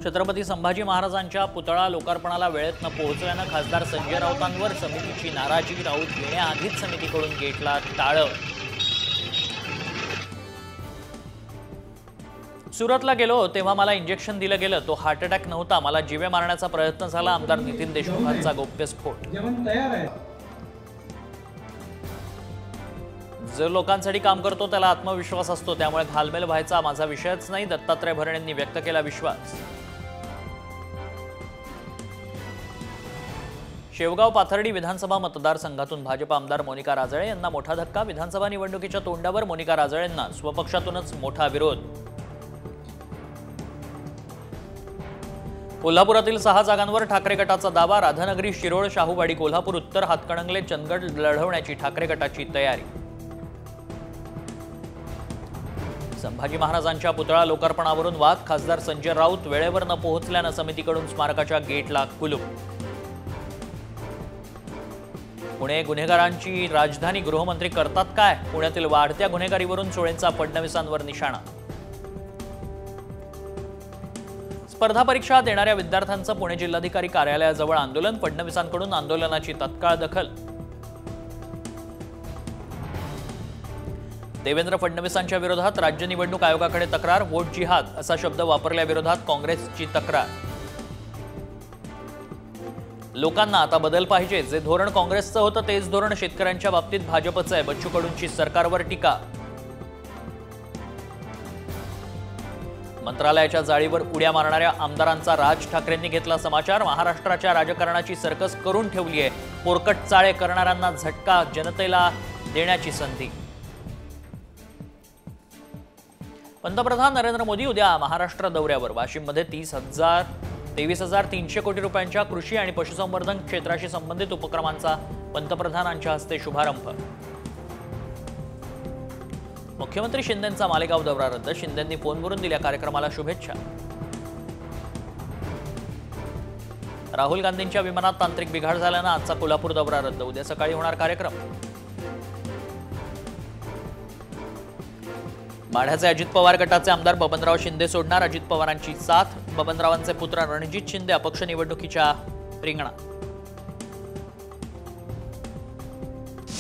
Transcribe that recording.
छत्रपती संभाजी महाराजांच्या पुतळा लोकार्पणाला वेळेत न पोहोचल्यानं खासदार संजय राऊतांवर समितीची नाराजी. राऊत येण्याआधीच समितीकडून गेटला टाळं. सुरतला गेलो तेव्हा मला इंजेक्शन दिलं गेलं. तो हार्ट अटॅक नव्हता, मला जीवे मारण्याचा प्रयत्न झाला. आमदार नितीन देशमुखांचा गौप्यस्फोट. जो लोकांसाठी काम करतो त्याला आत्मविश्वास असतो, त्यामुळे घालमेल व्हायचा माझा विषयच नाही. दत्तात्रय भरणेंनी व्यक्त केला विश्वास. शेवगाव पाथर्डी विधानसभा मतदारसंघातून भाजप आमदार मोनिका राजळे यांना मोठा धक्का. विधानसभा निवडणुकीच्या तोंडावर मोनिका राजळेंना स्वपक्षातूनच मोठा विरोध. कोल्हापुरातील 6 जागांवर ठाकरे गटाचा दावा. राधानगरी, शिरोळ, शाहूवाडी, कोल्हापूर उत्तर, हातकणंगले, चंदगड लढवण्याची ठाकरे गटाची तयारी. संभाजी महाराजांच्या पुतळा लोकार्पणावरून वाद. खासदार संजय राऊत वेळेवर न पोहोचल्यानं समितीकडून स्मारकाच्या गेटला कुलूप. पुणे गुन्हेगारांची राजधानी, गृहमंत्री करतात काय? पुण्यातील वाढत्या गुन्हेगारीवरून सुळेंचा फडणवीसांवर निशाणा. स्पर्धा परीक्षा देणाऱ्या विद्यार्थ्यांचं पुणे जिल्हाधिकारी कार्यालयाजवळ आंदोलन. फडणवीसांकडून आंदोलनाची तत्काळ दखल. देवेंद्र फडणवीसांच्या विरोधात राज्य निवडणूक आयोगाकडे तक्रार. वोट जिहाद असा शब्द वापरल्याविरोधात काँग्रेसची तक्रार. लोकांना आता बदल पाहिजे. जे धोरण काँग्रेसचं होतं तेच धोरण शेतकऱ्यांच्या बाबतीत भाजपचं आहे. बच्चू कडूंची सरकारवर टीका. मंत्रालयाच्या जाळीवर उड्या मारणाऱ्या आमदारांचा राज ठाकरेंनी घेतला समाचार. महाराष्ट्राच्या राजकारणाची सर्कस करून ठेवली आहे. पोरकट चाळे करणाऱ्यांना झटका जनतेला देण्याची संधी. पंतप्रधान नरेंद्र मोदी उद्या महाराष्ट्र दौऱ्यावर. वाशिममध्ये 23,300 कोटी रुपयांच्या कृषी आणि पशुसंवर्धन क्षेत्राशी संबंधित उपक्रमांचा पंतप्रधानांच्या हस्ते शुभारंभ. मुख्यमंत्री शिंदेंचा मालेगाव दौरा रद्द. शिंदेंनी फोनवरून दिल्या कार्यक्रमाला शुभेच्छा. राहुल गांधींच्या विमानात तांत्रिक बिघाड झाल्यानं आजचा कोल्हापूर दौरा रद्द. उद्या सकाळी होणार कार्यक्रम. माढ्याचे अजित पवार गटाचे आमदार बबनराव शिंदे सोडणार. अजित पवारांची साथ. बबनरावांचे पुत्र रणजित शिंदे अपक्ष निवडणुकीच्या रिंगणात.